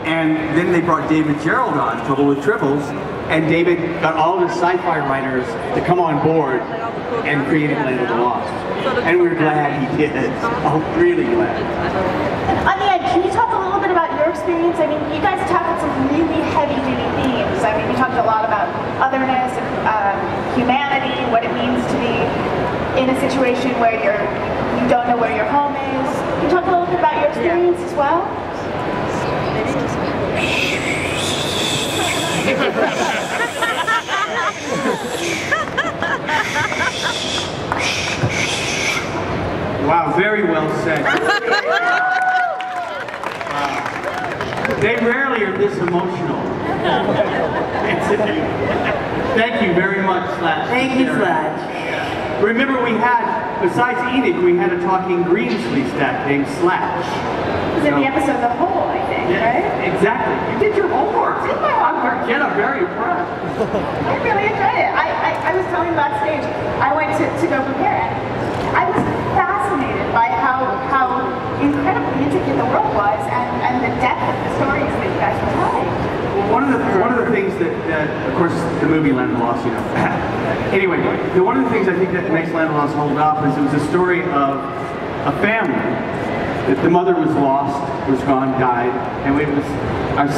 And then they brought David Gerald on, Trouble with Tribbles, and David got all of his sci-fi writers to come on board and create Land of the Lost. And we're glad he did. Oh, really glad. And on the end, can you talk a little bit about your experience? I mean, you guys tackled some really heavy-duty themes. I mean, you talked a lot about otherness and humanity, what it means to be in a situation where you don't know where your home is. Can you talk a little bit about your experience as well? Wow, very well said. They rarely are this emotional. Thank you very much, Slash. Thank you, Slash. Remember, we had, besides Enoch, we had a talking green sleeve stack named Slash. It was in the episode The Hole, I think, right? Exactly. You did your homework. Did my homework. Jen, I'm very impressed. I really enjoyed it. I was telling you backstage, I went to go prepare, and I was fascinated by how incredibly intricate the world was and the depth of the stories that you guys were telling. Well, one of the things that of course, the movie Land of the Lost, you know. Anyway, one of the things I think that makes Land of the Lost hold up is it was a story of a family. That the mother was lost, was gone, died, and it was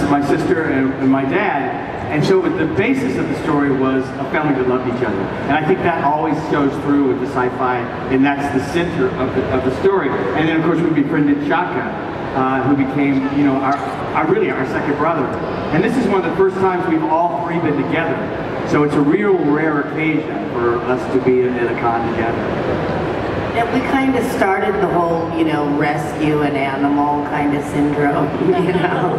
my sister and my dad. And so the basis of the story was a family that loved each other. And I think that always shows through with the sci-fi, and that's the center of the story. And then of course we befriended Chaka, who became, you know, really our second brother. And this is one of the first times we've all three been together. So it's a real rare occasion for us to be in a con together. And we kind of started the whole, you know, rescue an animal kind of syndrome, you know.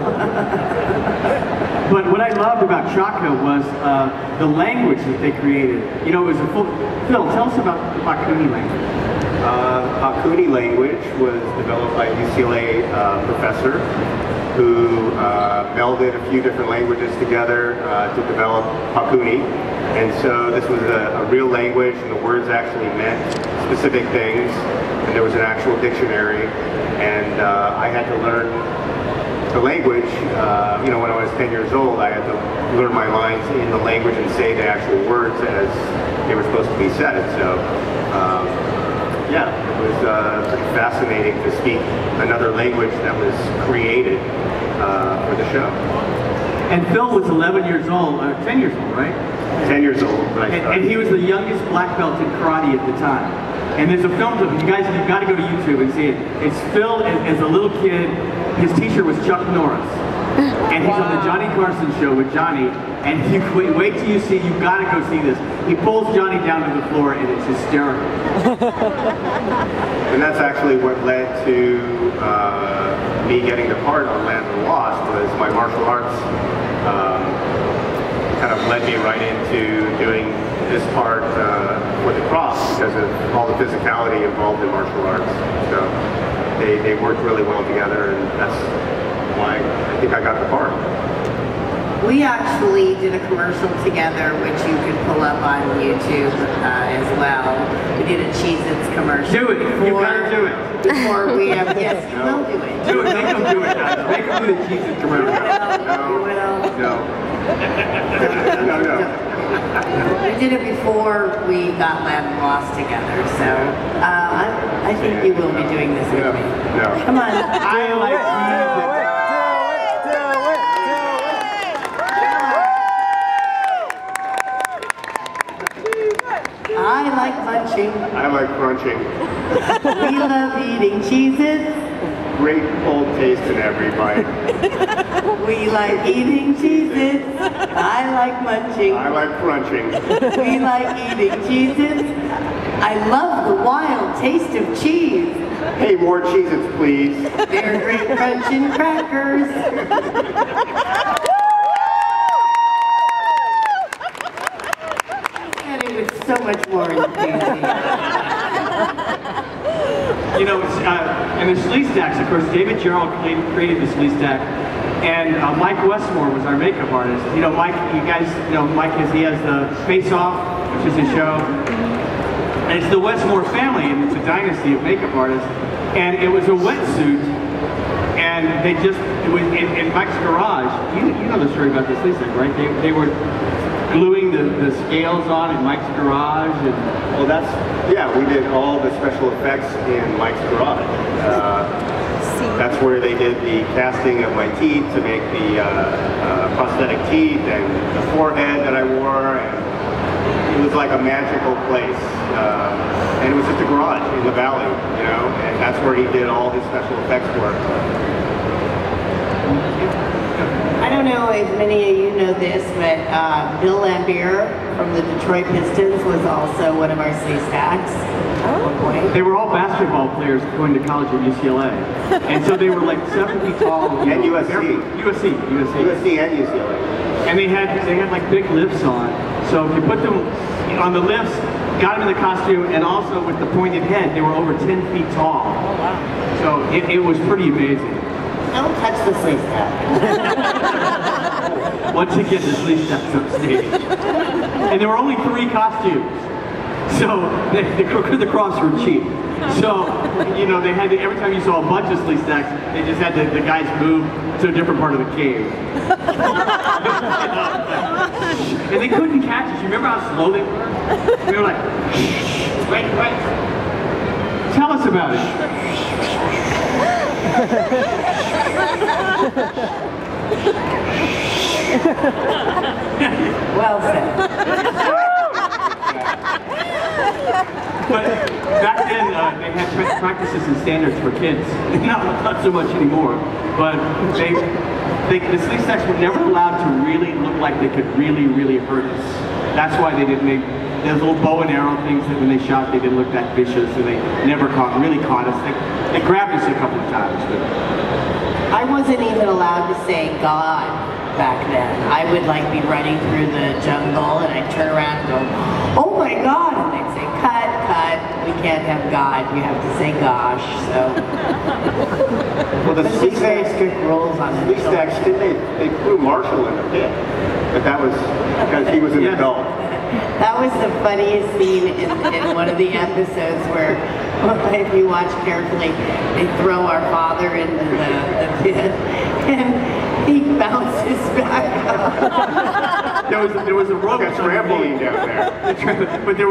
But what I loved about Chaka was the language that they created. You know, it was a full... Phil, tell us about the Pakuni language. Pakuni language was developed by a UCLA professor who melded a few different languages together to develop Pakuni. And so this was a real language, and the words actually meant specific things, and there was an actual dictionary, and I had to learn the language. You know, when I was 10 years old, I had to learn my lines in the language and say the actual words as they were supposed to be said. So, yeah, it was pretty fascinating to speak another language that was created for the show. And Phil was 11 years old, 10 years old, right? 10 years old. And he was the youngest black belt in karate at the time. And there's a film clip, you guys, you've got to go to YouTube and see it. It's Phil as a little kid. His teacher was Chuck Norris. And he's on the Johnny Carson show with Johnny. And you wait till you see, you've got to go see this. He pulls Johnny down to the floor and it's hysterical. And that's actually what led to me getting the part on Land of the Lost, was my martial arts kind of led me right into doing this part with the cross because of all the physicality involved in martial arts. So they worked really well together, and that's why I think I got the part. We actually did a commercial together, which you can pull up on YouTube as well. We did a Cheez-Its commercial. Do it. You gotta do it. Before we have, yes, No. we'll do it. Do it. Make them do it, guys. Make them do the Cheez-Its commercial. We will. No. We did it before we got Land of the Lost together, so I think you will be doing this with me. No. Come on. I like Cheez-Its. I like munching. I like crunching. We love eating Cheez-Its. Great old taste in every bite. We like eating Cheez-Its. I like munching. I like crunching. We like eating Cheez-Its. I love the wild taste of cheese. Hey, more Cheez-Its, please. They're great crunching crackers. And it was so much more enthusiasm. You know, and the sleeve stacks, of course, David Gerald created the sleeve stack, and Mike Westmore was our makeup artist. You know, Mike, you guys know Mike he has the Face Off, which is a show, and it's the Westmore family, and it's a dynasty of makeup artists, and it was a wetsuit, And they just, it was in Mike's garage, you know the story about this Lisa, right? They were gluing the scales on in Mike's garage. And well, yeah, we did all the special effects in Mike's garage. That's where they did the casting of my teeth to make the prosthetic teeth and the forehead that I wore. And it was like a magical place. And it was just a garage in the valley, you know, and that's where he did all his special effects work. I don't know if many of you know this, but Bill Lambier from the Detroit Pistons was also one of our stacks at one point. They were all basketball players going to college at UCLA. And so they were like 7 feet tall. And USC. USC and UCLA. And they had like big lifts on. So if you put them on the lifts, got them in the costume, and also with the pointed head, they were over 10 feet tall. Oh, wow. So it was pretty amazing. Don't touch the sleeve stack. Once again, the sleeve stack's upstage. And there were only 3 costumes. So the cross were cheap. So, you know, they had to, every time you saw a bunch of sleeve stacks, they just had the guys move to a different part of the cave. And they couldn't catch us. You remember how slow they were? We were like, wait. Tell us about it. Well said. But back then, they had practices and standards for kids. Not so much anymore. But the sleeve stacks were never allowed to really look like they could really hurt us. That's why they didn't make those little bow and arrow things that when they shot, they didn't look that vicious, and they never really caught us. They grabbed us a couple of times. But I wasn't even allowed to say God back then. I would like be running through the jungle, and I'd turn around and go, oh my God, and they'd say, cut, we can't have God, you have to say gosh, so. Well, the sleeve very strict rules on it. Sleeve stacks, they threw Marshall in the pit, but that was because he was an adult. That was the funniest scene in one of the episodes where, if you watch carefully, they throw our father into the pit, and he bounces back up. There was a rope trampoline down there. But they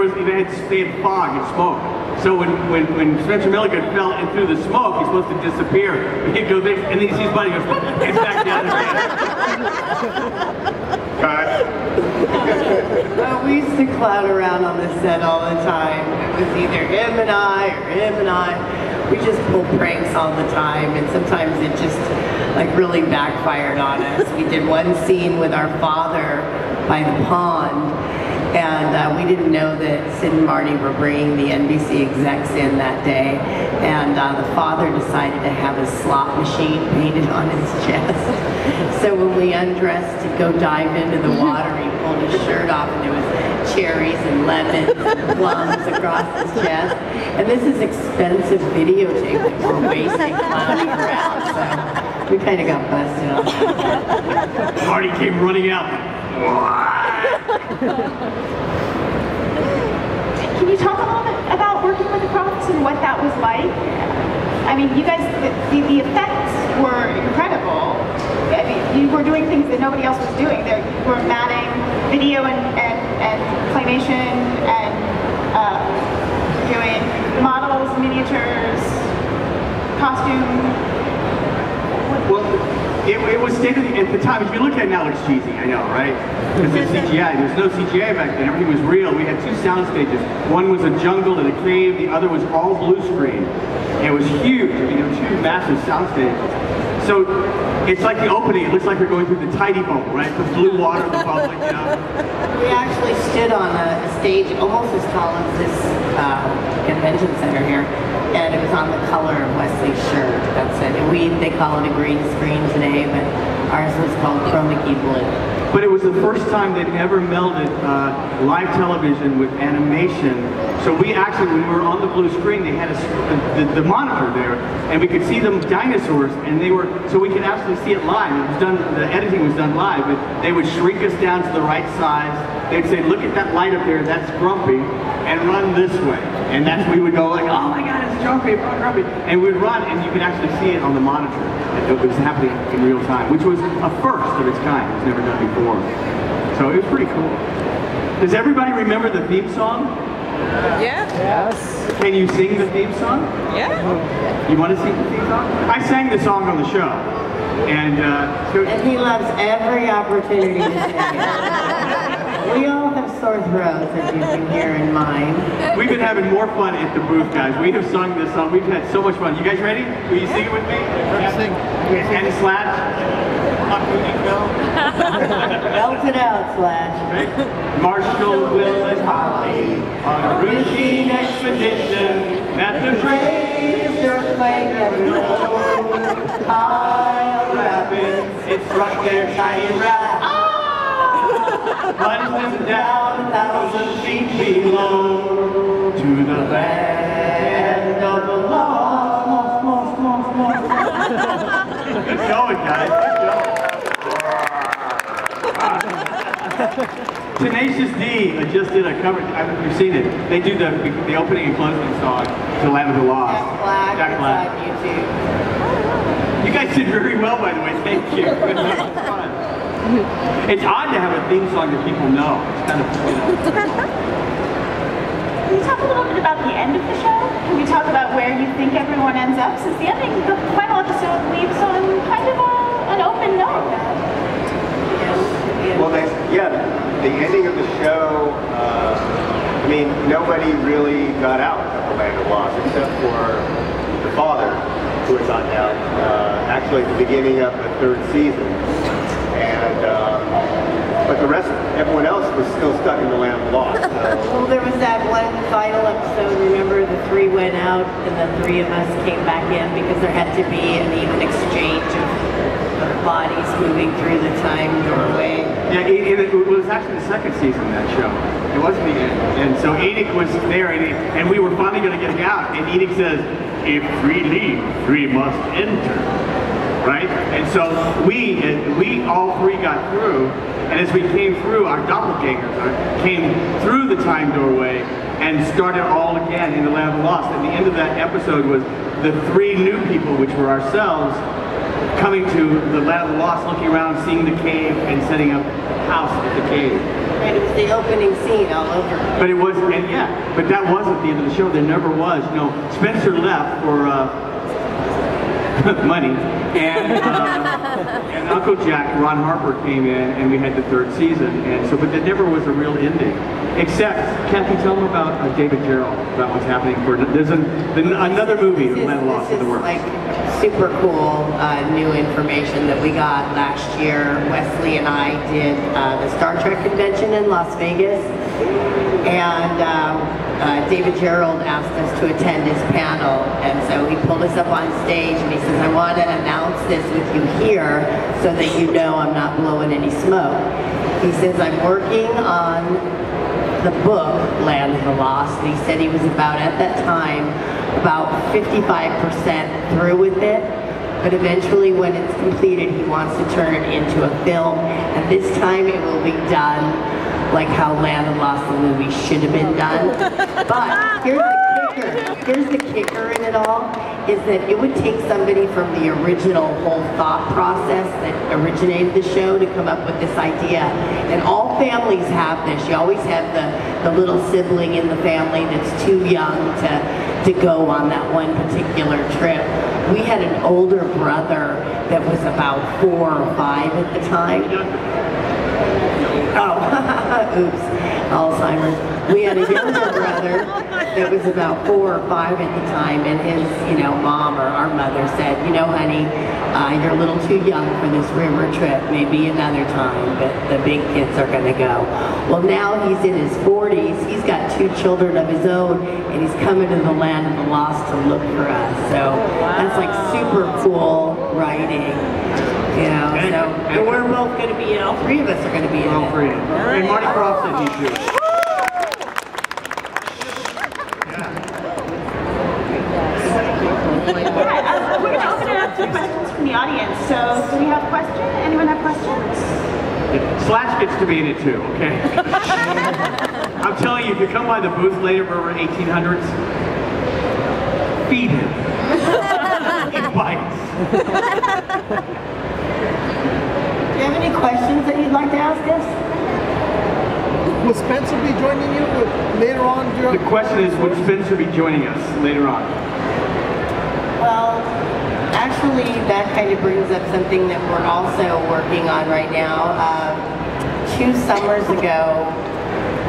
had fog and smoke. So when Spencer Milligan fell in through the smoke, he's supposed to disappear. He'd go there, and then he sees Buddy goes, it's back down there. We used to clown around on the set all the time. It was either him and I or him and I. We just pulled pranks all the time, and sometimes it just like really backfired on us. We did one scene with our father by the pond, and we didn't know that Sid and Marty were bringing the NBC execs in that day, and the father decided to have his slot machine painted on his chest. So when we undressed to go dive into the water, he pulled his shirt off, and there was cherries and lemons and plums across his chest. And this is expensive videotape that we're wasting clowning around, so we kind of got busted on that. Marty came running out. Can you talk a little bit about working with the props and what that was like? I mean, you guys, the effects were incredible. I mean, you were doing things that nobody else was doing. There were matting, video and claymation, and doing models, miniatures, costume. Well, it was state of the, at the time, if you look at it now, it looks cheesy, I know, right? Because it's CGI. There was no CGI back then. Everything was real. We had 2 sound stages. One was a jungle and a cave. The other was all blue screen. It was huge. I mean, there were 2 massive sound stages. So it's like the opening. It looks like we're going through the Tidy Boat, right? The blue water, the public, you know. We actually stood on a stage almost as tall as this convention center here, and it was on the color of Wesley's shirt. That's it. And they call it a green screen today, but ours was called chroma key blue. But it was the first time they'd ever melded live television with animation. So we actually, when we were on the blue screen, they had the monitor there, and we could see them dinosaurs, and they were, so we could actually see it live. It was done, the editing was done live, but they would shrink us down to the right size. They'd say, look at that light up there, that's Grumpy. and run this way. And that's we would go like, oh my God, it's Grumpy, Grumpy. And we'd run, and you could actually see it on the monitor. It was happening in real time, which was a first of its kind. It was never done before. So it was pretty cool. Does everybody remember the theme song? Yeah. Yes. Can you sing the theme song? Yeah. You want to sing the theme song? I sang the song on the show. And he loves every opportunity to sing it. We all have sore throats, as you can hear in mine. We've been having more fun at the booth, guys. We have sung this song. We've had so much fun. You guys ready? Will you sing it with me? Sing. And Slash. Belt it out, Slash. Marshall, Will, and Holly on a routine expedition at the great earthquake ever high on rapids. It struck their tiny raft. Plunged them down 1,000 feet below to the land of the lost. Good going, guys. Good going. Tenacious D just did a cover. You've seen it. They do the opening and closing song to Land of the Lost. Jack Black. On YouTube. You guys did very well, by the way. Thank you. It was fun. It's odd to have a theme song that people know. It's kind of, Can you talk a little bit about the end of the show? Can you talk about where you think everyone ends up? Since the ending, the final episode leaves on kind of an open note. Well, the ending of the show, I mean, nobody really got out of the Land of Lost except for the father, who was on down, actually at the beginning of the 3rd season. And, but the rest, everyone else was still stuck in the Land of Lost. Well, there was that one final episode, remember, the 3 went out and the 3 of us came back in because there had to be an even exchange of bodies moving through the time doorway. Yeah, it was actually the 2nd season of that show. It wasn't the end. And so Enoch was there, and we were finally going to get out. And Enoch says, if 3 leave, 3 must enter. Right? And so we all 3 got through, and as we came through, our doppelgangers came through the time doorway and started all again in the Land of the Lost. And the end of that episode was the 3 new people, which were ourselves, coming to the Land of the Lost, looking around, seeing the cave, and setting up house at the cave. Right, it was the opening scene all over. But it wasn't, and yeah, but that wasn't the end of the show. There never was. You know, Spencer left for money, and Uncle Jack, Ron Harper, came in, and we had the 3rd season, and so, but there never was a real ending. Except, Kathy, tell them about David Gerald, about what's happening for. There's another movie of Land of Lost in the works. Like super cool new information that we got last year. Wesley and I did the Star Trek convention in Las Vegas, and David Gerald asked us to attend his panel, and so he pulled us up on stage and he says, I want to announce this with you here so that you know I'm not blowing any smoke. He says, I'm working on the book, Land of the Lost, and he said he was about, at that time, about 55% through with it, but eventually when it's completed, he wants to turn it into a film, and this time it will be done like how Land of the Lost, the movie, should have been done. But here's the kicker. Here's the kicker in it all, is that it would take somebody from the original whole thought process that originated the show to come up with this idea. And all families have this. You always have the little sibling in the family that's too young to go on that one particular trip. We had an older brother that was about 4 or 5 at the time. Oh, oops, Alzheimer's. We had a younger brother that was about 4 or 5 at the time, and his, mom or our mother said, honey, you're a little too young for this river trip, maybe another time, but the big kids are going to go. Well, now he's in his 40s, he's got 2 children of his own, and he's coming to the Land of the Lost to look for us. So that's like super cool writing. So we're both going to be in, all 3 of us are going to be in all 3. And Marty Croft said he too. We're going to open it up to questions from the audience. So do we have questions? Anyone have questions? Slash gets to be in it too, okay? I'm telling you, if you come by the booth later where we're 1800s, feed him. He bites. Do you have any questions that you'd like to ask us? Will Spencer be joining you later on? The question is, would Spencer be joining us later on? Well, actually, that kind of brings up something that we're also working on right now. 2 summers ago,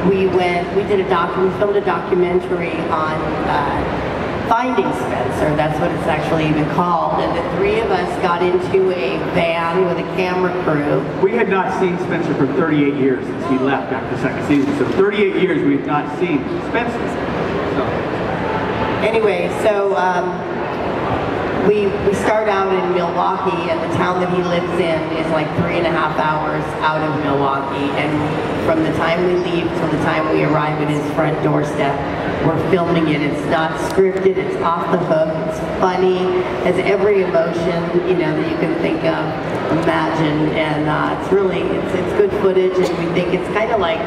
we filmed a documentary on Finding Spencer. That's what it's actually even called. And the 3 of us got into a van with a camera crew. We had not seen Spencer for 38 years since he left after the 2nd season. So 38 years we have not seen Spencer. So. Anyway, so we start out in Milwaukee, and the town that he lives in is like 3.5 hours out of Milwaukee. And from the time we leave till the time we arrive at his front doorstep, we're filming it. It's not scripted, it's off the hook, it's funny, has every emotion, you know, that you can think of, imagine, and it's really, it's good footage, and we think it's kind of like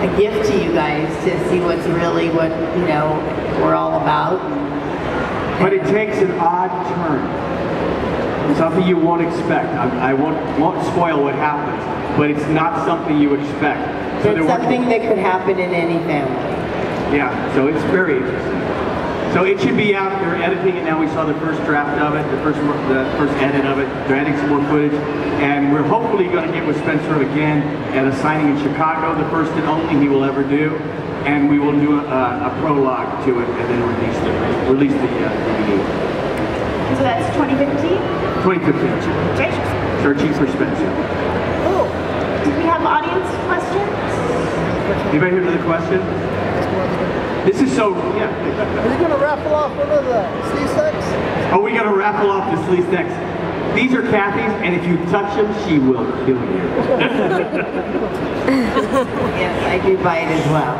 a gift to you guys to see what's really what, you know, we're all about. But it takes an odd turn. Something you won't expect. I won't spoil what happens, but it's not something you expect. So it's something that could happen in any family. Yeah, so it's very interesting. So it should be out. They're editing it now. We saw the first draft of it, the first edit of it. They're adding some more footage, and we're hopefully going to get with Spencer again at a signing in Chicago, the first and only he will ever do. And we will do a prologue to it, and then release the DVD. So that's 2015? 2015. Okay. Searching for Spencer. Oh, do we have audience questions? Anybody here with a question? This is so, yeah. Are you going to raffle off one of the sleeve sticks? Oh, we got to raffle off the sleeve sticks. These are Kathy's, and if you touch them, she will kill you. Yes, I do buy it as well.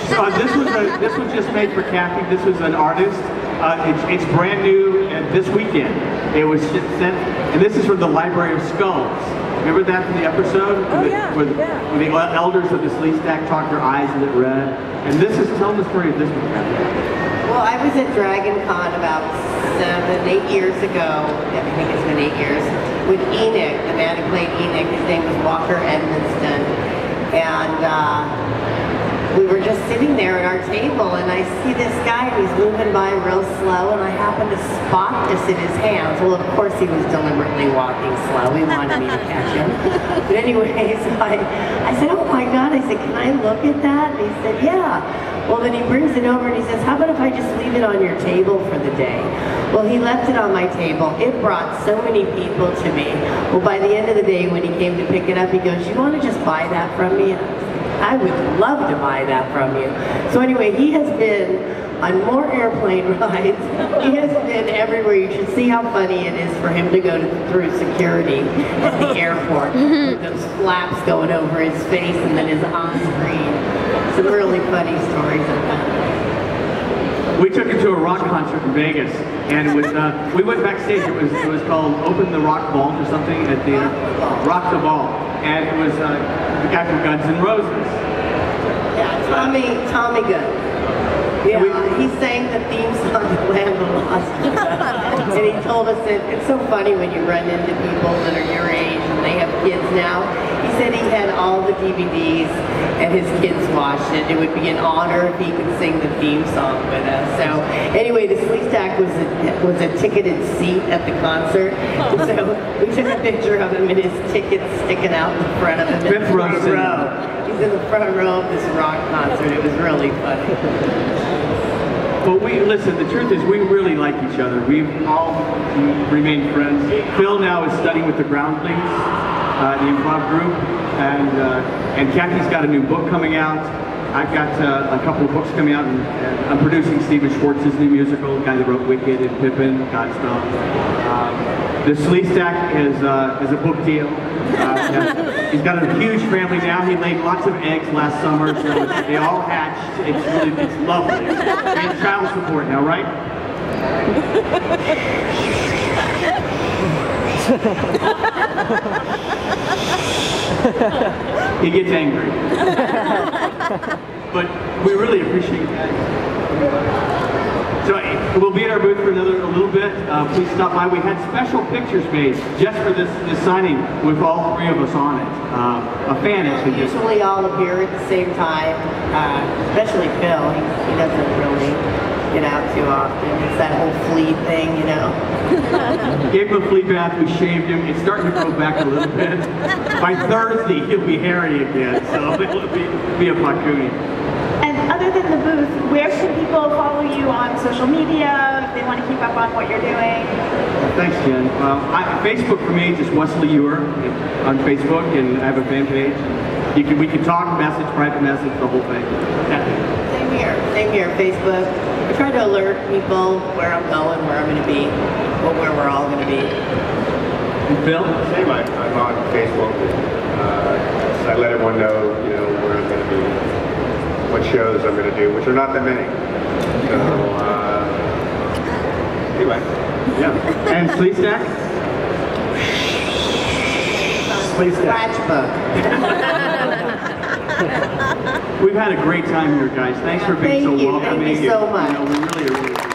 So this was just made for Kathy. This was an artist. It's brand new this weekend. It was sent, and this is from the Library of Skulls. Remember that from the episode? Where the elders of the Sleeve Stack talked their eyes and it red. And this is, tell the story of this one, Kathy. Well, I was at Dragon Con about 7-8 years ago, I think it's been 8 years, with Enoch, the man who played Enoch. His name was Walker Edmonston. And we were just sitting there at our table, and I see this guy, and he's moving by real slow, and I happened to spot this in his hands. Well, of course he was deliberately walking slow. He wanted me to catch him. But anyway, so I said, oh my God, I said, can I look at that? And he said, yeah. Well, then he brings it over and he says, how about if I just leave it on your table for the day? Well, he left it on my table. It brought so many people to me. Well, by the end of the day, when he came to pick it up, he goes, you want to just buy that from me? And I would love to buy that from you. So anyway, he has been on more airplane rides. He has been everywhere. You should see how funny it is for him to go through security at the airport with those flaps going over his face and then his on-screen. Some really funny stories about it. We took him to a rock concert in Vegas, and it was, we went backstage. It was called Open the Rock Vault or something at the Rock the Vault, and it was the guy from Guns N' Roses. Yeah, Tommy Gunn. Yeah, he sang the theme song to Land of the Lost. And he told us that it's so funny when you run into people that are your age and they have kids now. He said he had all the DVDs and his kids watched it. It would be an honor if he could sing the theme song with us. So anyway, the Sleeve Stack was a ticketed seat at the concert. So we took a picture of him and his tickets sticking out in front of him. Fifth row. He's in the front row of this rock concert. It was really funny. Well, listen, the truth is we really like each other. We've all remained friends. Phil now is studying with the Groundlings, the improv group, and Kathy's got a new book coming out. I've got a couple of books coming out, and I'm producing Stephen Schwartz's new musical, the guy that wrote Wicked and Pippin, Godspell. The Sleeve Stack is a book deal. He's got a huge family now. He laid lots of eggs last summer, so they all hatched. It's lovely. And child support now, right? He gets angry. But we really appreciate that. So we'll be at our booth for a little bit. Please stop by. We had special pictures made just for this signing with all three of us on it. A fan actually just... Usually all appear at the same time, especially Phil. He doesn't really get out too often. It's that whole flea thing, you know. Gave him a flea bath, we shaved him. It's starting to grow back a little bit. By Thursday, he'll be hairy again, so it'll be a Pakuni. And other than the booth, where should people follow you on social media if they want to keep up on what you're doing? Thanks, Jen. Facebook for me, just Wesley Ewer on Facebook, and I have a fan page. We can talk, message, private message, the whole thing. Yeah. Same here, Facebook. I try to alert people where I'm going, where I'm going to be, where we're all going to be. And Phil? Same, I'm on Facebook. So I let everyone know, where I'm going to be, what shows I'm going to do, which are not that many. So, anyway, yeah. And Sleep Snack? Sleep Snack. Scratchbook. We've had a great time here, guys. Thanks for being so welcoming. Thank you so much. We really appreciate it.